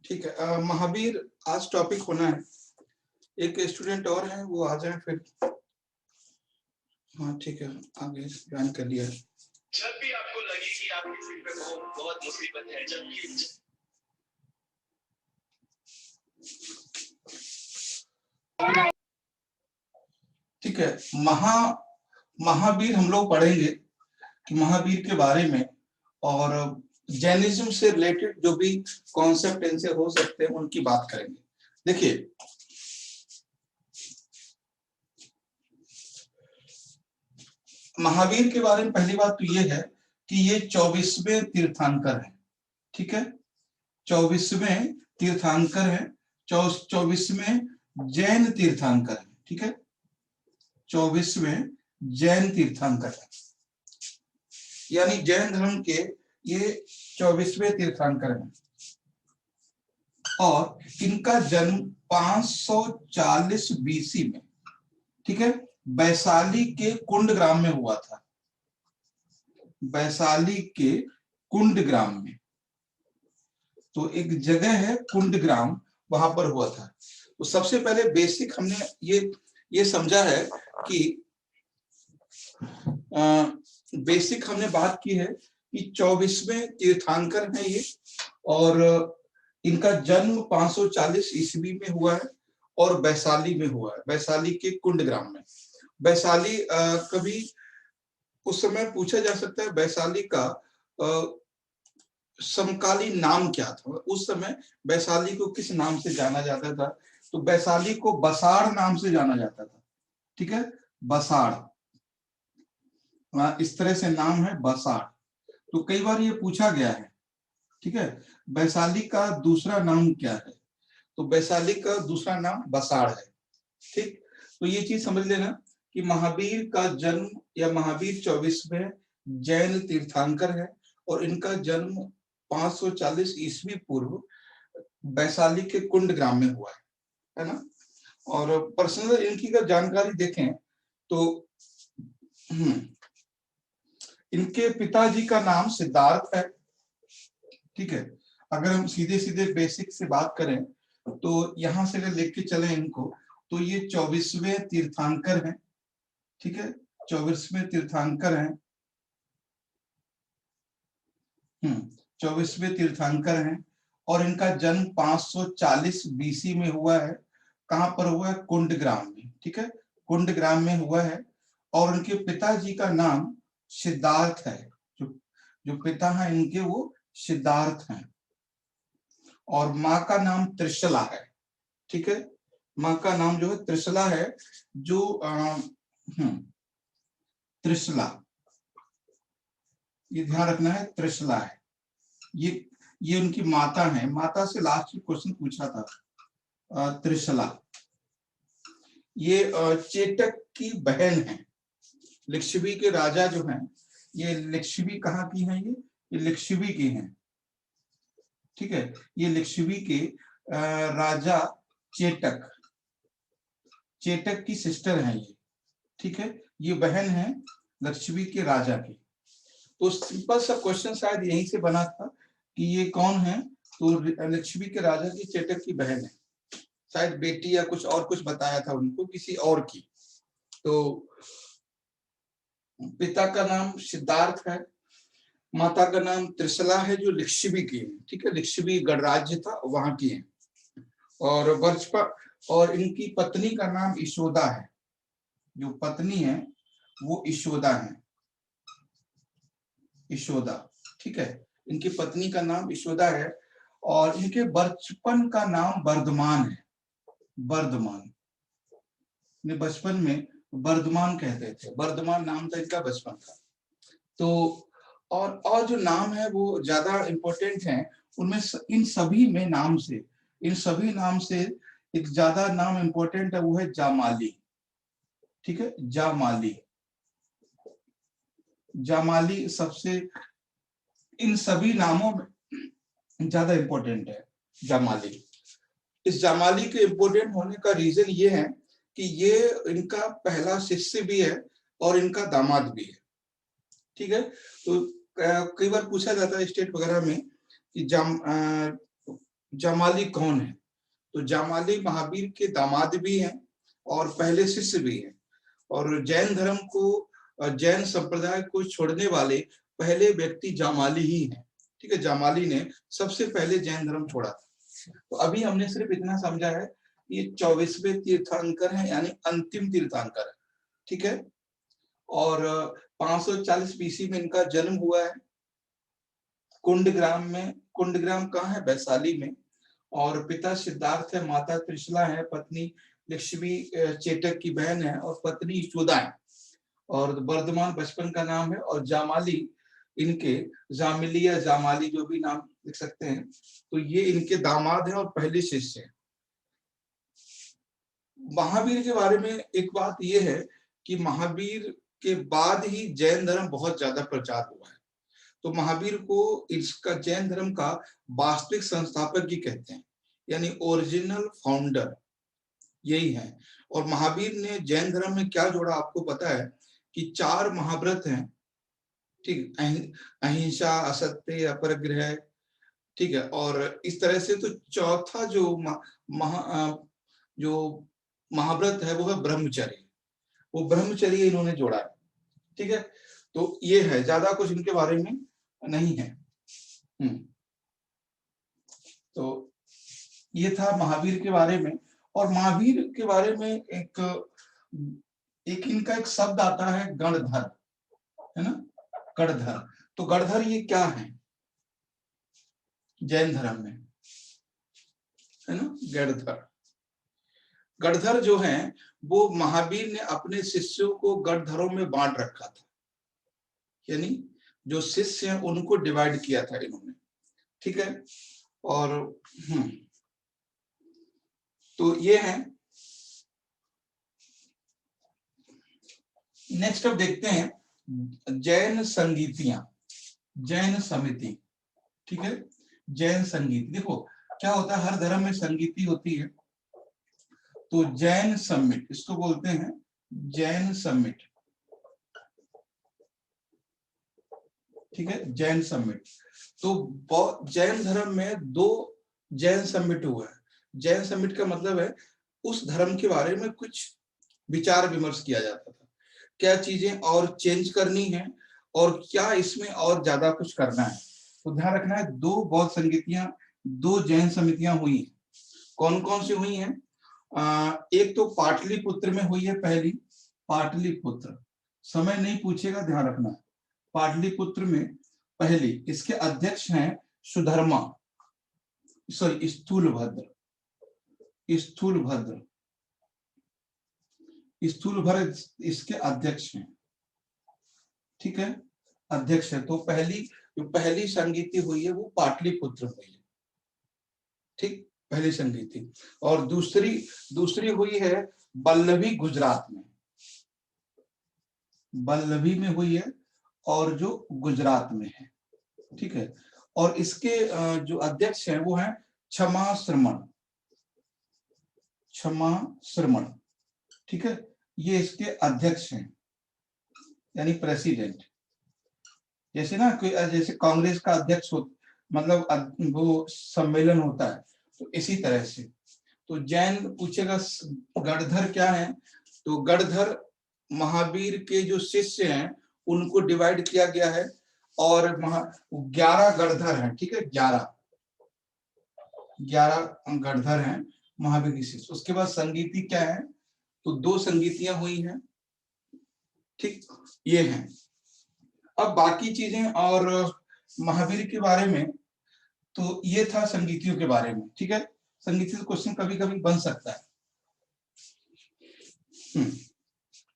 ठीक है। महावीर आज टॉपिक होना है। एक स्टूडेंट और है, वो आ जाए फिर। हाँ ठीक है, आगे ज्वाइन कर लिया। जब भी आपको लगे कि आप किसी पे बहुत मुसीबत है, जबकि ठीक है। महावीर हम लोग पढ़ेंगे कि महावीर के बारे में, और जैनिज्म से रिलेटेड जो भी कॉन्सेप्ट इनसे हो सकते हैं उनकी बात करेंगे। देखिए, महावीर के बारे में पहली बात तो ये है कि ये 24वें तीर्थंकर हैं। ठीक है, 24वें तीर्थंकर हैं, 24वें जैन तीर्थंकर हैं। ठीक है, 24वें जैन तीर्थंकर है, यानी जैन धर्म के ये 24वें तीर्थंकर हैं। और इनका जन्म 540 बीसी में, ठीक है, वैशाली के कुंड ग्राम में हुआ था। वैशाली के कुंड ग्राम में, तो एक जगह है कुंड ग्राम, वहां पर हुआ था। तो सबसे पहले बेसिक हमने ये समझा है कि बेसिक हमने बात की है कि 24वें तीर्थंकर है ये, और इनका जन्म 540 ईस्वी में हुआ है और वैशाली में हुआ है, वैशाली के कुंड ग्राम में। वैशाली कभी उस समय पूछा जा सकता है वैशाली का समकालीन नाम क्या था, उस समय वैशाली को किस नाम से जाना जाता था। तो वैशाली को बसाड़ नाम से जाना जाता था। ठीक है, बसाड़, इस तरह से नाम है बसाड़। तो कई बार ये पूछा गया है, ठीक है, वैशाली का दूसरा नाम क्या है। तो वैशाली का दूसरा नाम बसाड़ है। ठीक, तो ये चीज समझ लेना कि महावीर का जन्म, या महावीर 24वें जैन तीर्थंकर है और इनका जन्म 540 ईस्वी पूर्व वैशाली के कुंड ग्राम में हुआ है ना। और पर्सनल इनकी अगर जानकारी देखें तो इनके पिताजी का नाम सिद्धार्थ है। ठीक है, अगर हम सीधे सीधे बेसिक से बात करें तो यहां से अगर लेके चले इनको, तो ये 24वें तीर्थंकर हैं। ठीक है, 24वें तीर्थंकर हैं। 24वें तीर्थंकर हैं और इनका जन्म 540 बीसी में हुआ है। कहां पर हुआ है? कुंड ग्राम में। ठीक है, कुंड ग्राम में हुआ है। और उनके पिताजी का नाम सिद्धार्थ है। जो पिता हैं इनके वो सिद्धार्थ हैं। और माँ का नाम त्रिशला है। ठीक है, माँ का नाम जो है त्रिशला है। जो त्रिशला, ये ध्यान रखना है, त्रिशला है। ये उनकी माता है। माता से लास्ट क्वेश्चन पूछा था। त्रिशला ये चेटक की बहन है। लिच्छवी के राजा जो हैं, ये लिच्छवी कहाँ की हैं? ये लिच्छवी की हैं। ठीक है, ये लिच्छवी के राजा चेटक की सिस्टर हैं ये। ठीक है, ये बहन है लिच्छवी के राजा की। तो सिंपल सा क्वेश्चन शायद यहीं से बना था कि ये कौन है। तो लिच्छवी के राजा की चेटक की बहन है, शायद बेटी या कुछ बताया था उनको किसी और की। तो पिता का नाम सिद्धार्थ है, माता का नाम त्रिशला है, जो लिच्छवी की है। ठीक है, लिच्छवी गणराज्य था, वहां की है। और इनकी पत्नी का नाम यशोदा है। जो पत्नी है वो यशोदा है, यशोदा। ठीक है, इनकी पत्नी का नाम यशोदा है। और इनके बचपन का नाम वर्धमान है। वर्धमान, बचपन में वर्धमान कहते थे, वर्धमान नाम था इनका बचपन का। तो और जो नाम है वो ज्यादा इंपॉर्टेंट है उनमें, इन सभी नाम से एक ज्यादा नाम इंपॉर्टेंट है, वो है जामाली। ठीक है, जामाली, जामाली सबसे इन सभी नामों में ज्यादा इंपॉर्टेंट है जामाली। इस जामाली के इंपॉर्टेंट होने का रीजन ये है कि ये इनका पहला शिष्य भी है और इनका दामाद भी है। ठीक है, तो कई बार पूछा जाता है स्टेट वगैरह में कि जामाली कौन है? तो जामाली महावीर के दामाद भी हैं और पहले शिष्य भी हैं, और जैन धर्म को, जैन संप्रदाय को छोड़ने वाले पहले व्यक्ति जामाली ही हैं। ठीक है, जामाली ने सबसे पहले जैन धर्म छोड़ा था। तो अभी हमने सिर्फ इतना समझा है, ये 24वें तीर्थंकर हैं, यानी अंतिम तीर्थंकर है। ठीक है, और 540 बीसी में इनका जन्म हुआ है कुंडग्राम में। कुंडग्राम कहाँ है? वैशाली में। और पिता सिद्धार्थ है, माता त्रिशला है, पत्नी लक्ष्मी चेटक की बहन है, और पत्नी यशोदा है, और वर्धमान बचपन का नाम है। और जामाली इनके, जामिली या जामाली जो भी नाम लिख सकते हैं, तो ये इनके दामाद हैं और पहले शिष्य हैं। महावीर के बारे में एक बात यह है कि महावीर के बाद ही जैन धर्म बहुत ज्यादा प्रचार हुआ है। तो महावीर को इसका, जैन धर्म का वास्तविक संस्थापक ही कहते हैं, यानी ओरिजिनल फाउंडर यही है। और महावीर ने जैन धर्म में क्या जोड़ा आपको पता है कि 4 महाव्रत हैं। ठीक, अहिंसा, असत्य, अपरिग्रह, ठीक है, और इस तरह से। तो चौथा जो महाव्रत है वो है ब्रह्मचर्य। वो ब्रह्मचर्य इन्होंने जोड़ा है। ठीक है, तो ये है, ज्यादा कुछ इनके बारे में नहीं है। तो ये था महावीर के बारे में। और महावीर के बारे में एक इनका एक शब्द आता है गणधर, है ना, गणधर। तो गणधर ये क्या है जैन धर्म में, है ना, गणधर। गणधर जो है वो महावीर ने अपने शिष्यों को गणधरों में बांट रखा था, यानी जो शिष्य हैं उनको डिवाइड किया था इन्होंने। ठीक है, और तो ये है। नेक्स्ट अब देखते हैं जैन संगीतियां, जैन समिति। ठीक है, जैन संगीत। देखो क्या होता है, हर धर्म में संगीति होती है। तो जैन समिट, इसको बोलते हैं जैन समिट। ठीक है, जैन समिट। तो जैन धर्म में 2 जैन समिट हुआ है। जैन समिट का मतलब है उस धर्म के बारे में कुछ विचार विमर्श किया जाता था, क्या चीजें और चेंज करनी है और क्या इसमें और ज्यादा कुछ करना है। तो ध्यान रखना है, 2 बौद्ध संगीतियां, 2 जैन समितियां हुई हैं। कौन कौन सी हुई हैं? एक तो पाटलिपुत्र में हुई है पहली, पाटलिपुत्र। समय नहीं पूछेगा, ध्यान रखना। पाटलिपुत्र में पहली, इसके अध्यक्ष हैं सुधर्मा, सॉरी स्थूलभद्र, स्थूलभद्र, स्थूलभद्र इसके अध्यक्ष हैं। ठीक है, अध्यक्ष है। तो पहली संगीति हुई है वो पाटलिपुत्र हुई है। ठीक, पहली संगीति। और दूसरी हुई है बल्लभी, गुजरात में, बल्लभी में हुई है, और जो गुजरात में है। ठीक है, और इसके जो अध्यक्ष हैं वो हैं क्षमा श्रमण, क्षमा श्रमण। ठीक है, ये इसके अध्यक्ष हैं, यानी प्रेसिडेंट। जैसे ना कोई, जैसे कांग्रेस का अध्यक्ष हो, मतलब वो सम्मेलन होता है, तो इसी तरह से। तो जैन पूछेगा गणधर क्या है, तो गणधर महावीर के जो शिष्य हैं उनको डिवाइड किया गया है, और 11 गणधर हैं। ठीक है, 11 गणधर हैं महावीर के शिष्य। उसके बाद संगीति क्या है, तो 2 संगीतियां हुई हैं। ठीक, ये हैं। अब बाकी चीजें और महावीर के बारे में, तो ये था संगीतियों के बारे में। ठीक है, संगीति से क्वेश्चन कभी कभी बन सकता है।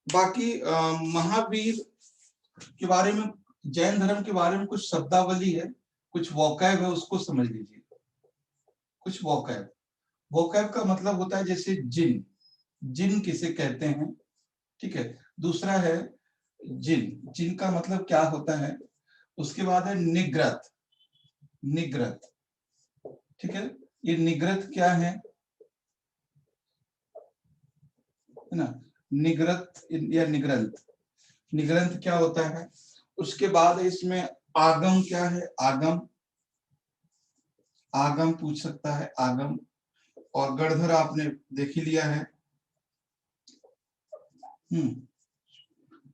बाकी महावीर के बारे में, जैन धर्म के बारे में कुछ शब्दावली है, कुछ वोकैब है, उसको समझ लीजिए। कुछ वोकैब का मतलब होता है जैसे जिन, जिन किसे कहते हैं। ठीक है, दूसरा है जिन, जिन का मतलब क्या होता है। उसके बाद है निग्रत, निग्रत। ठीक है, ये निग्रत क्या है ना, निग्रत या निग्रंथ, निग्रंथ क्या होता है। उसके बाद इसमें आगम क्या है, आगम। आगम पूछ सकता है, आगम। और गणधर आपने देख ही लिया है।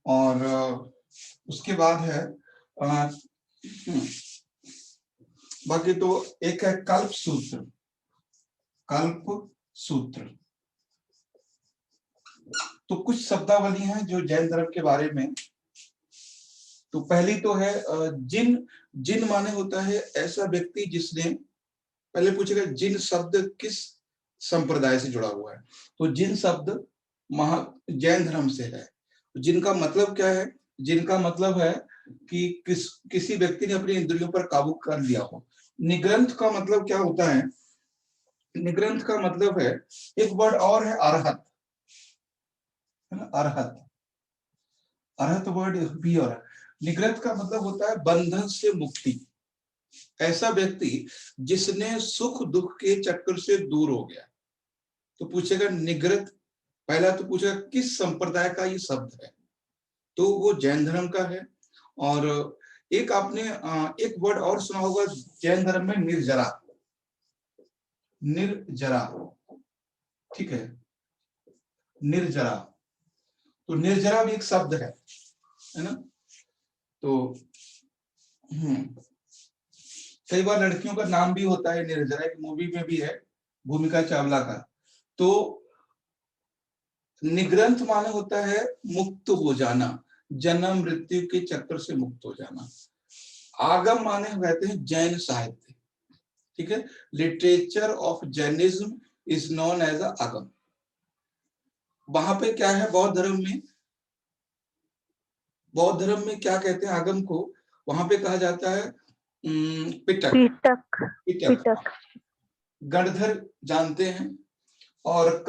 और उसके बाद है बाकी तो एक है कल्प सूत्र। कल्प सूत्र तो कुछ शब्दावली हैं जो जैन धर्म के बारे में। तो पहली तो है जिन। जिन माने होता है ऐसा व्यक्ति जिसने, पहले पूछेगा जिन शब्द किस संप्रदाय से जुड़ा हुआ है। तो जिन शब्द जैन धर्म से है। जिनका मतलब क्या है? जिनका मतलब है कि किसी व्यक्ति ने अपनी इंद्रियों पर काबू कर लिया हो। निग्रंथ का मतलब क्या होता है? निग्रंथ का मतलब है, एक वर्ड और है अरहत, है ना? अरहत, अरहत वर्ड भी और है। निग्रंथ का मतलब होता है बंधन से मुक्ति। ऐसा व्यक्ति जिसने सुख दुख के चक्कर से दूर हो गया। तो पूछेगा निग्रत, पहला तो पूछेगा किस संप्रदाय का ये शब्द है, तो वो जैन धर्म का है। और एक आपने एक वर्ड और सुना होगा जैन धर्म में, निर्जरा। निर्जरा, ठीक है, निर्जरा। तो निर्जरा भी एक शब्द है ना? तो कई बार लड़कियों का नाम भी होता है निर्जरा, एक मूवी में भी है भूमिका चावला का। तो निग्रंथ माने होता है मुक्त हो जाना, जन्म मृत्यु के चक्कर से मुक्त हो जाना। आगम माने कहते हैं जैन साहित्य, ठीक है। Literature of Jainism is known as a Agam. वहां पे क्या है बौद्ध धर्म में? बौद्ध धर्म में क्या कहते हैं आगम को? वहां पे कहा जाता है पिटक। पिटक, पिटक, पिटक। गणधर जानते हैं। और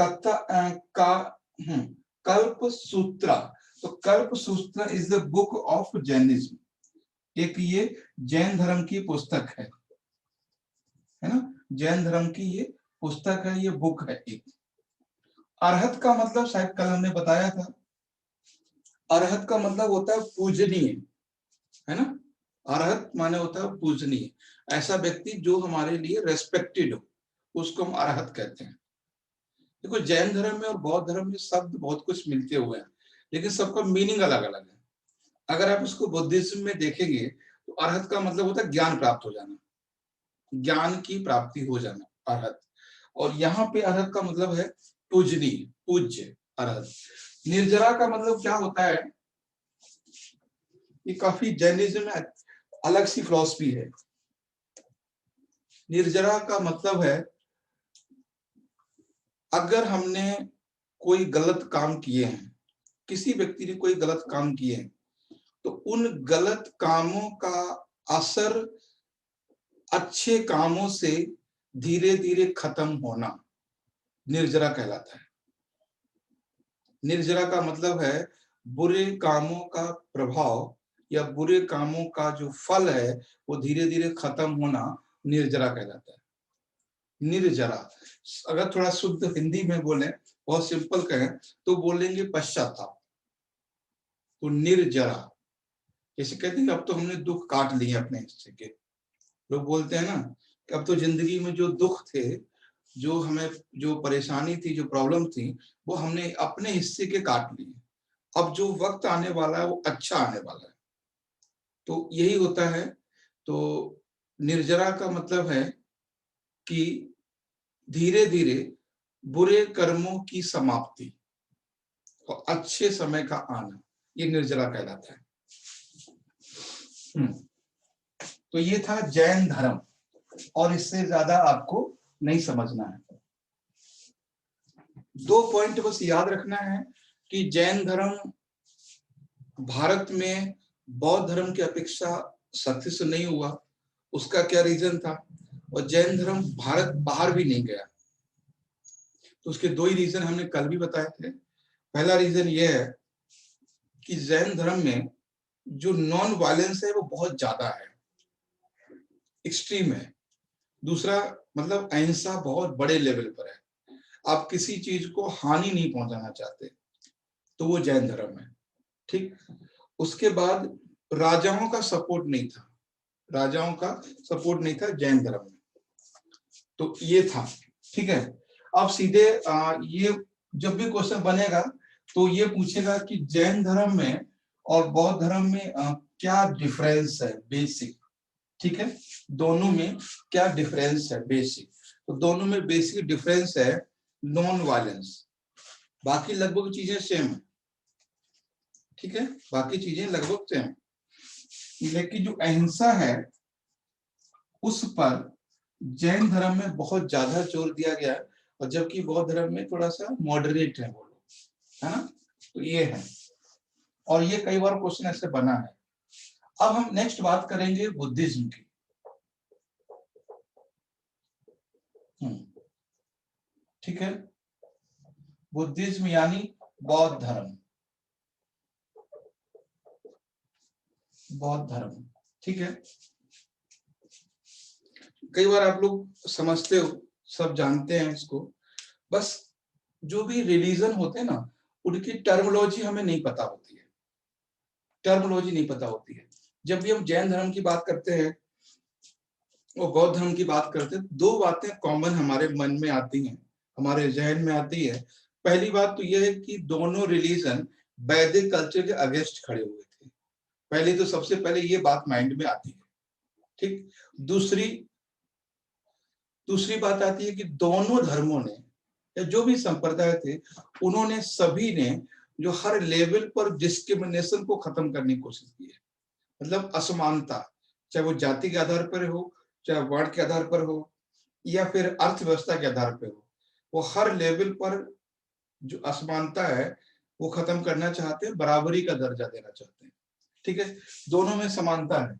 कल्प सूत्रा। तो कल्प सूत्र is the book of Jainism. एक ये जैन धर्म की पुस्तक है ना? जैन धर्म की ये पुस्तक है, ये बुक है एक। अरहत का मतलब शायद कल हमने बताया था। अरहत का मतलब होता है पूजनीय, है ना? अरहत माने होता है पूजनीय। ऐसा व्यक्ति जो हमारे लिए रेस्पेक्टेड हो, उसको हम अरहत कहते हैं। देखो जैन धर्म में और बौद्ध धर्म में शब्द बहुत कुछ मिलते हुए हैं, लेकिन सबका मीनिंग अलग अलग है। अगर आप इसको बुद्धिज्म में देखेंगे तो अरहत का मतलब होता है ज्ञान प्राप्त हो जाना, ज्ञान की प्राप्ति हो जाना, अरहत। और यहाँ पे अरहत का मतलब है पूजनीय, पूज्य, अरहत। निर्जरा का मतलब क्या होता है? ये काफी जैनिज्म में अलग सी फिलॉसफी है। निर्जरा का मतलब है अगर हमने कोई गलत काम किए हैं, किसी व्यक्ति ने कोई गलत काम किए हैं, तो उन गलत कामों का असर अच्छे कामों से धीरे धीरे खत्म होना निर्जरा कहलाता है। निर्जरा का मतलब है बुरे कामों का प्रभाव या बुरे कामों का जो फल है वो धीरे धीरे खत्म होना निर्जरा कहलाता है। निर्जरा, अगर थोड़ा शुद्ध हिंदी में बोले, बहुत सिंपल कहें तो बोलेंगे पश्चाताप। तो निर्जरा, जैसे कहते हैं अब तो हमने दुख काट लिए अपने हिस्से के। लोग बोलते हैं ना कि अब तो जिंदगी में जो दुख थे, जो हमें जो परेशानी थी, जो प्रॉब्लम थी, वो हमने अपने हिस्से के काट लिए। अब जो वक्त आने वाला है वो अच्छा आने वाला है। तो यही होता है। तो निर्जरा का मतलब है कि धीरे धीरे बुरे कर्मों की समाप्ति और अच्छे समय का आना, ये निर्जरा कहलाता है। तो ये था जैन धर्म, और इससे ज्यादा आपको नहीं समझना है। 2 पॉइंट बस याद रखना है कि जैन धर्म भारत में बौद्ध धर्म की अपेक्षा सख्ती से नहीं हुआ। उसका क्या रीजन था? और जैन धर्म भारत बाहर भी नहीं गया। तो उसके 2 ही रीजन हमने कल भी बताए थे। पहला रीजन ये है कि जैन धर्म में जो नॉन वायलेंस है वो बहुत ज्यादा है, एक्सट्रीम है। दूसरा मतलब अहिंसा बहुत बड़े लेवल पर है, आप किसी चीज को हानि नहीं पहुंचाना चाहते, तो वो जैन धर्म है। ठीक, उसके बाद राजाओं का सपोर्ट नहीं था, राजाओं का सपोर्ट नहीं था जैन धर्म में। तो ये था, ठीक है। अब सीधे ये जब भी क्वेश्चन बनेगा तो ये पूछेगा कि जैन धर्म में और बौद्ध धर्म में क्या डिफरेंस है बेसिक, ठीक है। दोनों में क्या डिफरेंस है बेसिक, तो दोनों में बेसिक डिफरेंस है नॉन वायलेंस, बाकी लगभग चीजें सेम है, ठीक है, बाकी चीजें लगभग सेम, लेकिन जो अहिंसा है उस पर जैन धर्म में बहुत ज्यादा जोर दिया गया है, और जबकि बौद्ध धर्म में थोड़ा सा मॉडरेट है वो लोग, है ना। तो ये है, और ये कई बार क्वेश्चन ऐसे बना है। अब हम नेक्स्ट बात करेंगे बुद्धिज्म की। ठीक है, बुद्धिज्म यानी बौद्ध धर्म, बौद्ध धर्म, ठीक है। कई बार आप लोग समझते हो, सब जानते हैं इसको, बस जो भी रिलीजन होते हैं ना उनकी टर्मिनोलॉजी हमें नहीं पता होती है, टर्मिनोलॉजी नहीं पता होती है। जब भी हम जैन धर्म की बात करते हैं और बौद्ध धर्म की बात करते हैं, दो बातें कॉमन हमारे मन में आती हैं, हमारे जहन में आती है। पहली बात तो यह है कि दोनों रिलीजन वैदिक कल्चर के अगेंस्ट खड़े हुए थे, पहले तो सबसे पहले ये बात माइंड में आती है, ठीक। दूसरी बात आती है कि दोनों धर्मों ने या जो भी संप्रदाय थे उन्होंने सभी ने जो हर लेवल पर डिस्क्रिमिनेशन को खत्म करने की कोशिश की है, मतलब असमानता, चाहे वो जाति के आधार पर हो, चाहे वर्ण के आधार पर हो, या फिर अर्थव्यवस्था के आधार पर हो, वो हर लेवल पर जो असमानता है वो खत्म करना चाहते हैं, बराबरी का दर्जा देना चाहते हैं, ठीक है। दोनों में समानता है,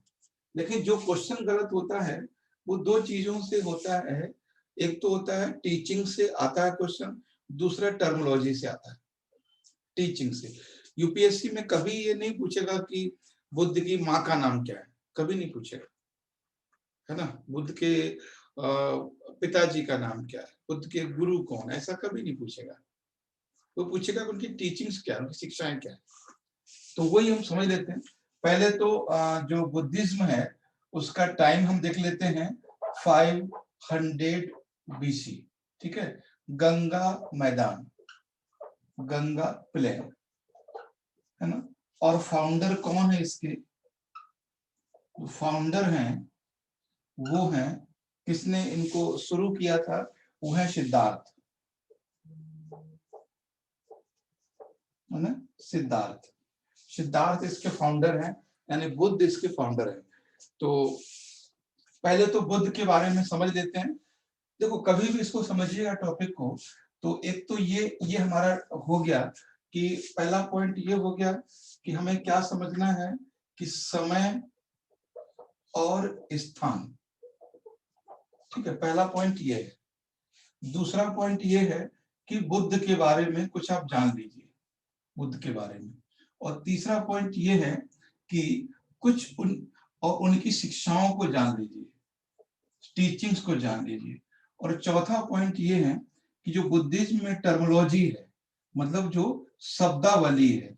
लेकिन जो क्वेश्चन गलत होता है वो दो चीजों से होता है। एक तो होता है टीचिंग से आता है क्वेश्चन, दूसरा टर्मिनोलॉजी से आता है। टीचिंग से यूपीएससी में कभी ये नहीं पूछेगा कि बुद्ध की माँ का नाम क्या है, कभी नहीं पूछेगा, है ना। बुद्ध के पिताजी का नाम क्या है, बुद्ध के गुरु कौन, ऐसा कभी नहीं पूछेगा। वो पूछेगा उनकी टीचिंग्स क्या है, उनकी शिक्षाएं क्या है। तो वही हम समझ लेते हैं। पहले तो जो बुद्धिज्म है उसका टाइम हम देख लेते हैं 500 बीसी, ठीक है। गंगा मैदान, गंगा प्लेन, है ना। और फाउंडर कौन है इसके, फाउंडर हैं वो हैं, किसने इनको शुरू किया था, वो है सिद्धार्थ, है ना। सिद्धार्थ, सिद्धार्थ इसके फाउंडर हैं, यानी बुद्ध इसके फाउंडर हैं। तो पहले तो बुद्ध के बारे में समझ लेते हैं। देखो कभी भी इसको समझिएगा टॉपिक को, तो एक तो ये हमारा हो गया कि पहला पॉइंट ये हो गया कि हमें क्या समझना है कि समय और स्थान, ठीक है, पहला पॉइंट ये है। दूसरा पॉइंट ये है कि बुद्ध के बारे में कुछ आप जान लीजिए, बुद्ध के बारे में। और तीसरा पॉइंट ये है कि कुछ उनकी शिक्षाओं को जान लीजिए, टीचिंग्स को जान लीजिए। और चौथा पॉइंट ये है कि जो बुद्धिज्म में टर्मिनोलॉजी है, मतलब जो शब्दावली है,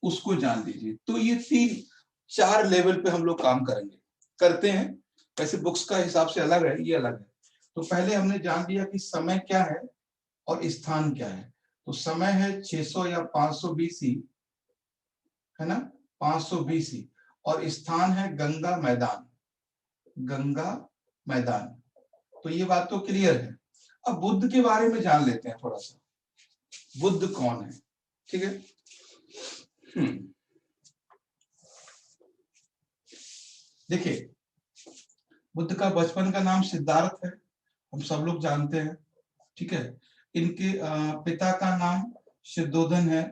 उसको जान लीजिए। तो ये 3-4 लेवल पे हम लोग काम करेंगे, करते हैं। वैसे बुक्स का हिसाब से अलग है, ये अलग है। तो पहले हमने जान लिया कि समय क्या है और स्थान क्या है। तो समय है 600 या 500 बीसी, है ना, 500 बीसी। और स्थान है गंगा मैदान, गंगा मैदान। तो ये बात तो क्लियर है। अब बुद्ध के बारे में जान लेते हैं थोड़ा सा, बुद्ध कौन है, ठीक है। देखिए बुद्ध का बचपन का नाम सिद्धार्थ है, हम सब लोग जानते हैं, ठीक है। इनके पिता का नाम सिद्धोधन है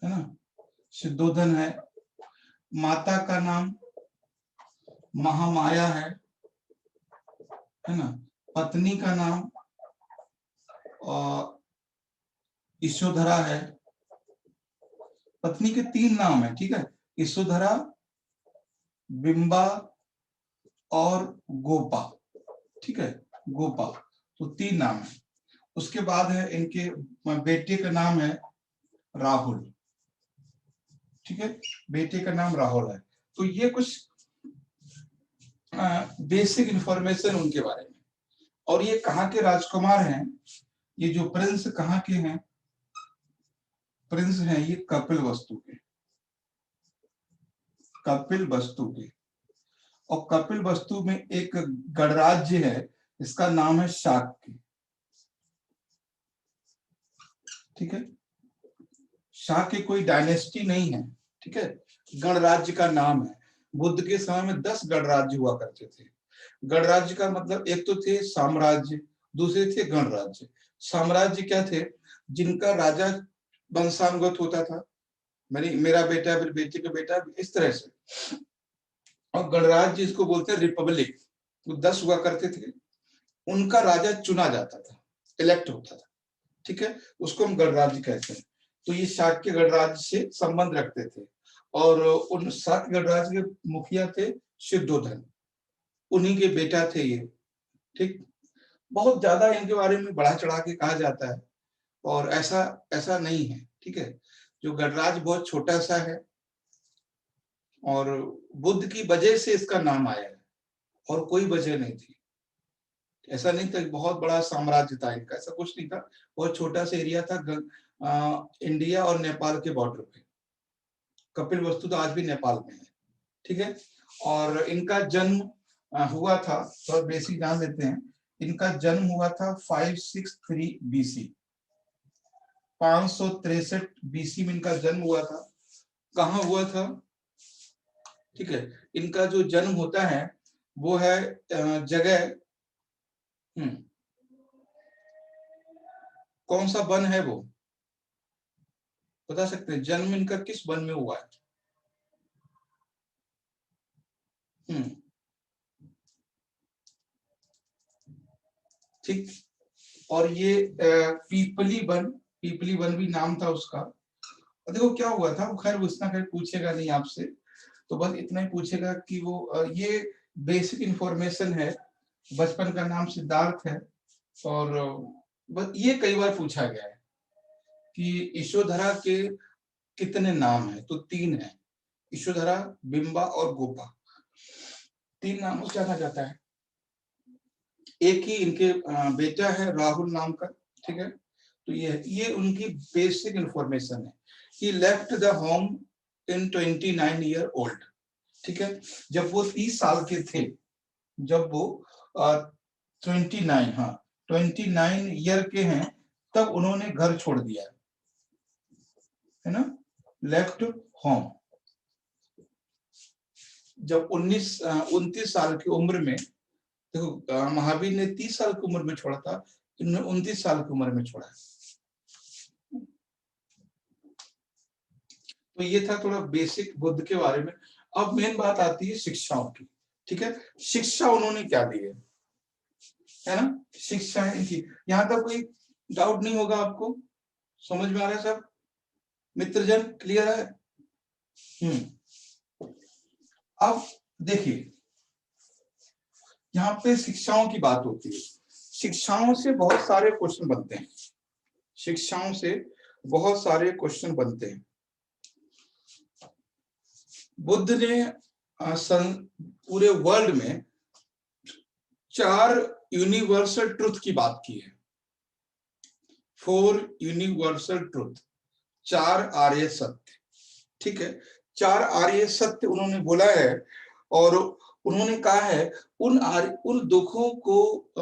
ना, सिद्धोधन है। माता का नाम महामाया है ना। पत्नी का नाम यशोधरा है। पत्नी के 3 नाम है, ठीक है, यशोधरा, बिंबा और गोपा, ठीक है, गोपा। तो 3 नाम है। उसके बाद है इनके बेटे का नाम है राहुल, ठीक है, बेटे का नाम राहुल है। तो ये कुछ बेसिक इंफॉर्मेशन उनके बारे में। और ये कहाँ के राजकुमार हैं, ये जो प्रिंस कहाँ के हैं, प्रिंस हैं ये कपिल वस्तु के, कपिल वस्तु के। और कपिल वस्तु में एक गणराज्य है, इसका नाम है शाक्य। ठीक है, शाक्य कोई डायनेस्टी नहीं है, ठीक है, गणराज्य का नाम है। बुद्ध के समय में 10 गणराज्य हुआ करते थे। गणराज्य का मतलब एक तो थे साम्राज्य, दूसरे थे गणराज्य। साम्राज्य क्या थे, जिनका राजा वंशानुगत होता था, मेरा बेटा फिर बेटे का बेटा, इस तरह से। और गणराज्य इसको बोलते हैं रिपब्लिक, वो 10 हुआ करते थे, उनका राजा चुना जाता था, इलेक्ट होता था, ठीक है, उसको हम गणराज्य कहते हैं। तो ये शाक्य गणराज्य से संबंध रखते थे। और उन शाक्य गणराज्य के मुखिया थे शुद्धोधन, उन्हीं के बेटा थे ये। ठीक, बहुत ज्यादा इनके बारे में बढ़ा चढ़ा के कहा जाता है, और ऐसा ऐसा नहीं है, ठीक है। जो गणराज्य बहुत छोटा सा है, और बुद्ध की वजह से इसका नाम आया है, और कोई वजह नहीं थी। ऐसा नहीं था बहुत बड़ा साम्राज्य था इनका, ऐसा कुछ नहीं था, बहुत छोटा सा एरिया था, इंडिया और नेपाल के बॉर्डर पे। कपिल वस्तु तो आज भी नेपाल में है, ठीक है। और इनका जन्म हुआ था, तो बेसिक जान लेते हैं, इनका जन्म हुआ था 563 बीसी, 563 बीसी में इनका जन्म हुआ था। कहाँ हुआ था, ठीक है। इनका जो जन्म होता है वो है जगह, कौन सा वन है वो बता सकते हैं, जन्म इनका किस वन में हुआ है? ठीक, और ये पीपली वन भी नाम था उसका। और देखो क्या हुआ था, वो खैर उसना खैर पूछेगा नहीं आपसे, तो बस इतना ही पूछेगा कि वो ये बेसिक इंफॉर्मेशन है। बचपन का नाम सिद्धार्थ है, और बस ये कई बार पूछा गया है कि यशोधरा के कितने नाम हैं, तो 3 है, यशोधरा, बिंबा और गोपा, 3 नामों से जाना जाता है। एक ही इनके बेटा है राहुल नाम का, ठीक है। तो ये उनकी बेसिक इंफॉर्मेशन है। He left the home in 29 year old, ठीक है। जब वो 30 साल के थे, जब वो 29, हाँ 29 ईयर के हैं, तब उन्होंने घर छोड़ दिया है ना, लेफ्ट होम। जब 29 साल की उम्र में, देखो महावीर ने 30 साल की उम्र में छोड़ा था, इन्होंने 29 साल की उम्र में छोड़ा है। तो ये था थोड़ा बेसिक बुद्ध के बारे में। अब मेन बात आती है शिक्षाओं की, ठीक है। शिक्षा उन्होंने क्या दी है ना, शिक्षा है इनकी। यहां तक कोई डाउट नहीं होगा आपको, समझ में आ रहा है सब मित्रजन, क्लियर है? अब देखिए, यहाँ पे शिक्षाओं की बात होती है, शिक्षाओं से बहुत सारे क्वेश्चन बनते हैं, शिक्षाओं से बहुत सारे क्वेश्चन बनते हैं। बुद्ध ने पूरे वर्ल्ड में 4 यूनिवर्सल ट्रुथ की बात की है, 4 यूनिवर्सल ट्रुथ, 4 आर्य सत्य, ठीक है। 4 आर्य सत्य उन्होंने बोला है, और उन्होंने कहा है उन दुखों को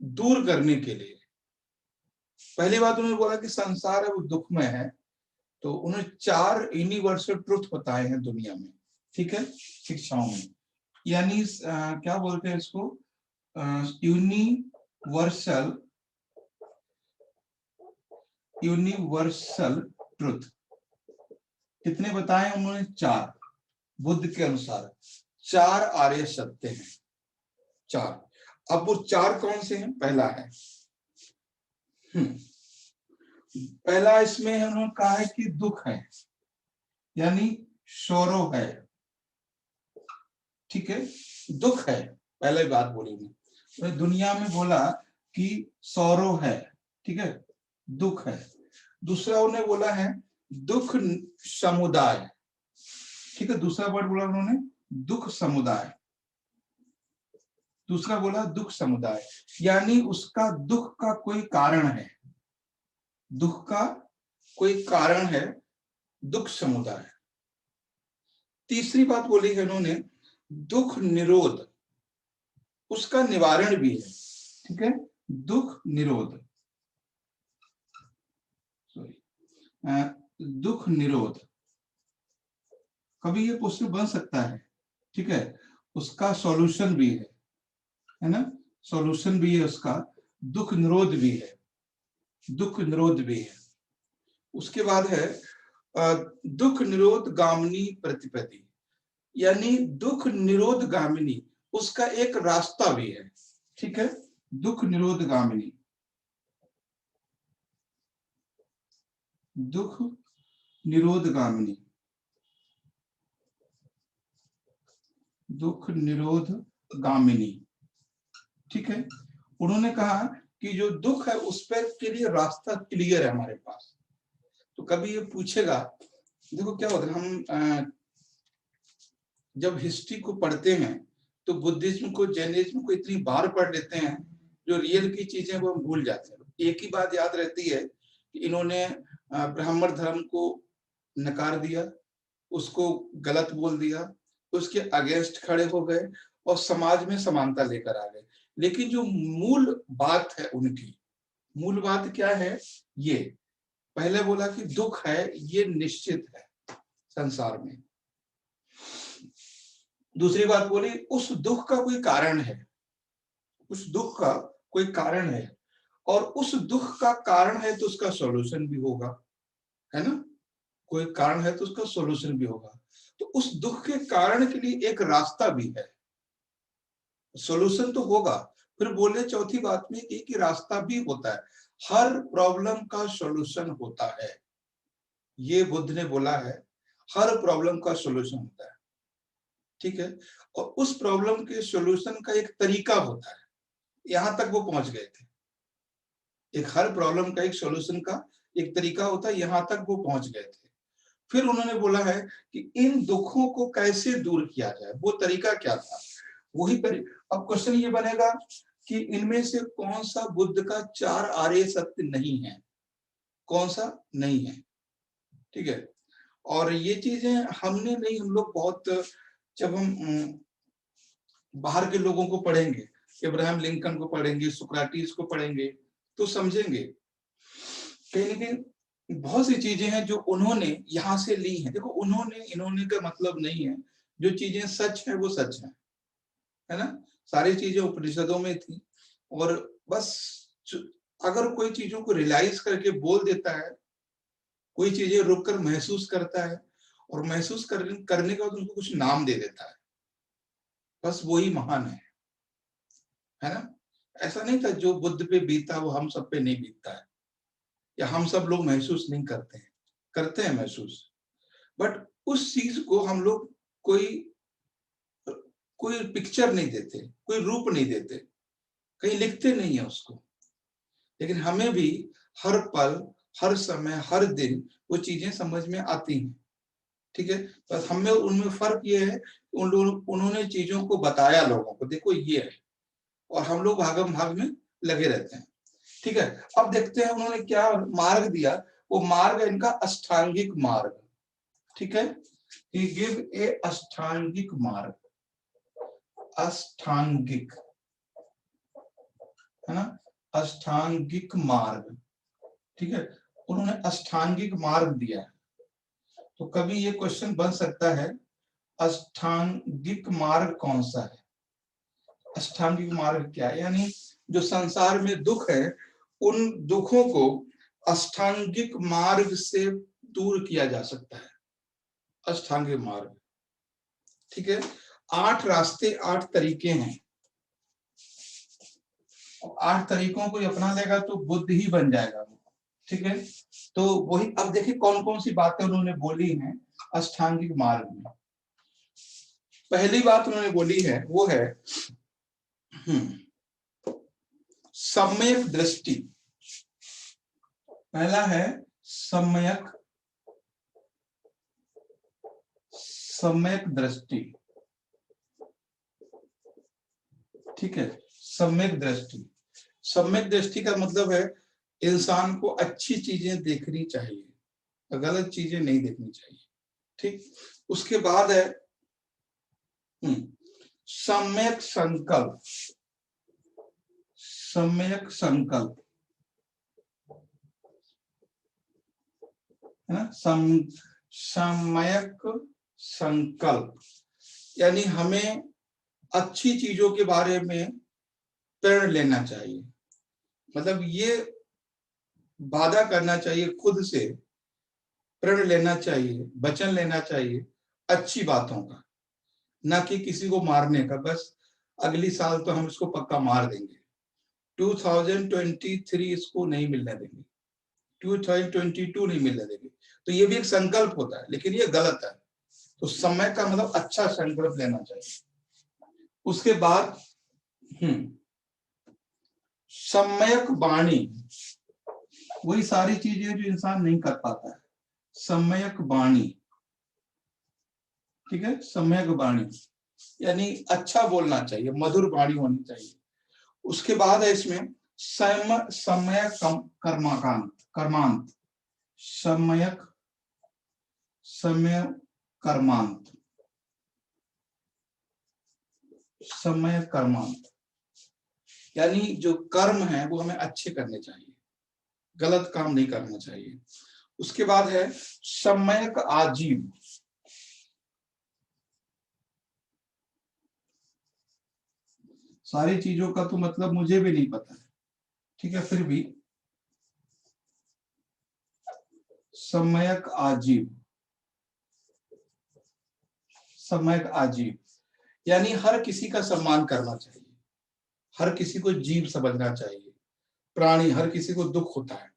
दूर करने के लिए। पहली बात उन्होंने बोला कि संसार है वो दुखमय है, तो उन्होंने 4 यूनिवर्सल ट्रुथ बताए हैं दुनिया में, ठीक है, शिक्षाओं में। यानी क्या बोलते हैं इसको, यूनिवर्सल ट्रुथ। कितने बताए उन्होंने? 4, बुद्ध के अनुसार 4 आर्य सत्य हैं, 4। अब वो 4 कौन से हैं? पहला है, पहला इसमें उन्होंने कहा है कि दुख है, यानी शोरो है, ठीक है, दुख है, पहले बात बोली उन्होंने। दुनिया में बोला कि सौरो है, ठीक है, दुख है। दूसरा उन्होंने बोला है दुख समुदाय, ठीक है, दूसरा वर्ड बोला उन्होंने दुख समुदाय, दूसरा बोला दुख समुदाय, यानी उसका दुख का कोई कारण है, दुख का कोई कारण है, दुख समुदाय। तीसरी बात बोली है उन्होंने दुख निरोध, उसका निवारण भी है, ठीक है, दुख निरोध, सॉरी दुख निरोध, कभी ये क्वेश्चन बन सकता है, ठीक है, उसका सॉल्यूशन भी है ना, सॉल्यूशन भी है उसका, दुख निरोध भी है, दुख निरोध भी है। उसके बाद है दुख निरोध गामिनी प्रतिपत्ति, यानी दुख निरोध गामिनी उसका एक रास्ता भी है, ठीक है, दुख निरोध गामिनी, दुख निरोध गामिनी, दुख निरोध गामिनी, ठीक है। उन्होंने कहा कि जो दुख है उस पर के लिए रास्ता क्लियर है हमारे पास। तो कभी ये पूछेगा, देखो क्या होता है, हम जब हिस्ट्री को पढ़ते हैं तो बुद्धिज्म को जैनिज्म को इतनी बार पढ़ लेते हैं, जो रियल की चीजें वो हम भूल जाते हैं। एक ही बात याद रहती है कि इन्होंने ब्राह्मण धर्म को नकार दिया, उसको गलत बोल दिया, उसके अगेंस्ट खड़े हो गए और समाज में समानता लेकर आ गए। लेकिन जो मूल बात है उनकी, मूल बात क्या है, ये पहले बोला कि दुख है ये निश्चित है संसार में। दूसरी बात बोली उस दुख का कोई कारण है, उस दुख का कोई कारण है, और उस दुख का कारण है तो उसका सॉल्यूशन भी होगा, है ना, कोई कारण है तो उसका सॉल्यूशन भी होगा। तो उस दुख के कारण के लिए एक रास्ता भी है, सॉल्यूशन तो होगा। फिर बोले चौथी बात में एक ही रास्ता भी होता है, हर प्रॉब्लम का सॉल्यूशन होता है, ये बुद्ध ने बोला है, हर प्रॉब्लम का सॉल्यूशन होता है, ठीक है। और उस प्रॉब्लम के सॉल्यूशन का एक तरीका होता है, यहां तक वो पहुंच गए थे, एक हर प्रॉब्लम का एक सॉल्यूशन का एक तरीका होता है, यहां तक वो पहुंच गए थे। फिर उन्होंने बोला है कि इन दुखों को कैसे दूर किया जाए, वो तरीका क्या था, वही अब क्वेश्चन ये बनेगा कि इनमें से कौन सा बुद्ध का 4 आर्य सत्य नहीं है, कौन सा नहीं है, ठीक है। और ये चीजें हमने नहीं, हम लोग बहुत, जब हम बाहर के लोगों को पढ़ेंगे, इब्राहिम लिंकन को पढ़ेंगे, सुक्राटिस को पढ़ेंगे, तो समझेंगे कहीं ना कहीं बहुत सी चीजें हैं जो उन्होंने यहाँ से ली हैं। देखो उन्होंने इन्होंने का मतलब नहीं है, जो चीजें सच है वो सच है ना, सारी चीजें उपनिषदों में थी। और बस अगर कोई चीजों को रियलाइज करके बोल देता है, कोई चीजें रुक कर महसूस करता है, और महसूस करने के बाद उनको कुछ नाम दे देता है, बस वही महान है ना। ऐसा नहीं था जो बुद्ध पे बीता वो हम सब पे नहीं बीतता है, या हम सब लोग महसूस नहीं करते हैं, करते हैं महसूस, बट उस चीज को हम लोग कोई कोई पिक्चर नहीं देते, कोई रूप नहीं देते, कहीं लिखते नहीं है उसको। लेकिन हमें भी हर पल, हर समय, हर दिन वो चीजें समझ में आती हैं, ठीक है। बस हमें उनमें फर्क ये है, उन्होंने चीजों को बताया लोगों को, देखो ये है, और हम लोग भागम भाग में लगे रहते हैं, ठीक है। अब देखते हैं उन्होंने क्या मार्ग दिया, वो मार्ग है इनका अष्टांगिक मार्ग, ठीक है। ही गिव ए अष्टांगिक मार्ग, अष्टांगिक, है ना, अष्टांगिक मार्ग, ठीक है। उन्होंने अष्टांगिक मार्ग दिया है। तो कभी ये क्वेश्चन बन सकता है अष्टांगिक मार्ग कौन सा है, अष्टांगिक मार्ग क्या है, यानी जो संसार में दुख है उन दुखों को अष्टांगिक मार्ग से दूर किया जा सकता है, अष्टांगिक मार्ग, ठीक है। 8 रास्ते, 8 तरीके हैं, 8 तरीकों को अपना लेगा तो बुद्ध ही बन जाएगा, ठीक है। तो वही अब देखिए कौन कौन सी बातें उन्होंने बोली हैं अष्टांगिक मार्ग में। पहली बात उन्होंने बोली है वो है सम्यक दृष्टि, पहला है सम्यक, सम्यक दृष्टि, ठीक है। सम्यक दृष्टि, सम्यक दृष्टि का मतलब है इंसान को अच्छी चीजें देखनी चाहिए, गलत चीजें नहीं देखनी चाहिए। ठीक, उसके बाद है सम्यक संकल्प, सम्यक संकल्प है ना, सम्यक संकल्प यानी हमें अच्छी चीजों के बारे में प्रण लेना चाहिए, मतलब ये वादा करना चाहिए, खुद से प्रण लेना चाहिए, वचन लेना चाहिए अच्छी बातों का, ना कि किसी को मारने का। बस अगली साल तो हम इसको पक्का मार देंगे, 2023 इसको नहीं मिलने देंगे, 2022 नहीं मिलने देंगे। तो ये भी एक संकल्प होता है, लेकिन ये गलत है। तो समय का मतलब अच्छा संकल्प लेना चाहिए। उसके बाद सम्यक वाणी, वही सारी चीजें जो इंसान नहीं कर पाता है, सम्यक वाणी। ठीक है, सम्यक वाणी यानी अच्छा बोलना चाहिए, मधुर वाणी होनी चाहिए। उसके बाद है इसमें सम्यक कर्माकांत, कर्मांत, सम्यक समय कर्मांत, समय कर्मांत यानी जो कर्म है वो हमें अच्छे करने चाहिए, गलत काम नहीं करना चाहिए। उसके बाद है सम्यक आजीव, सारी चीजों का तो मतलब मुझे भी नहीं पता है, ठीक है, फिर भी सम्यक आजीव, सम्यक आजीव यानी हर किसी का सम्मान करना चाहिए, हर किसी को जीव समझना चाहिए, प्राणी, हर किसी को दुख होता है।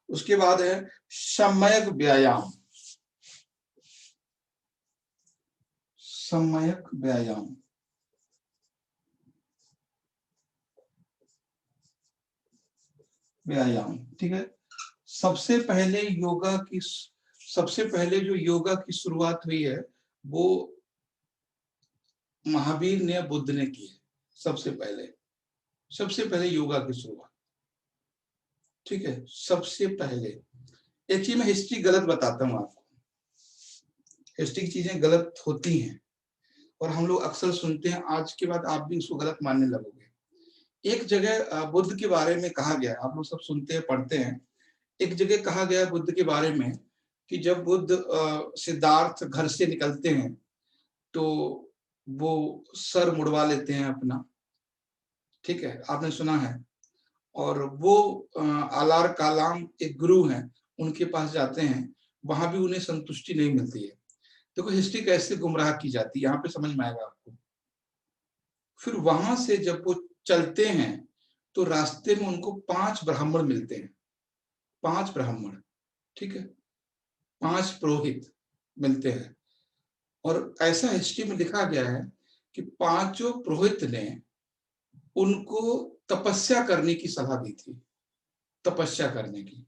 उसके बाद है सम्यक व्यायाम, सम्यक व्यायाम व्यायाम, ठीक है। सबसे पहले जो योगा की शुरुआत हुई है वो महावीर ने, बुद्ध ने की है। सबसे पहले योगा की शुरुआत, ठीक है, सबसे पहले। एक चीज मैं हिस्ट्री गलत बताता हूँ आपको, हिस्ट्री की चीजें गलत होती हैं और हम लोग अक्सर सुनते हैं, आज के बाद आप भी उसको गलत मानने लगोगे। एक जगह बुद्ध के बारे में कहा गया, आप लोग सब सुनते हैं, पढ़ते हैं, एक जगह कहा गया बुद्ध के बारे में कि जब बुद्ध सिद्धार्थ घर से निकलते हैं तो वो सर मुड़वा लेते हैं अपना, ठीक है, आपने सुना है। और वो आलार कालाम एक गुरु हैं, उनके पास जाते हैं, वहां भी उन्हें संतुष्टि नहीं मिलती है। देखो हिस्ट्री कैसे गुमराह की जाती है, यहाँ पे समझ में आएगा आपको। फिर वहां से जब वो चलते हैं तो रास्ते में उनको 5 ब्राह्मण मिलते हैं, 5 ब्राह्मण, ठीक है, 5 पुरोहित मिलते हैं। और ऐसा हिस्ट्री में लिखा गया है कि 5 पुरोहित ने उनको तपस्या करने की सलाह दी थी, तपस्या करने की,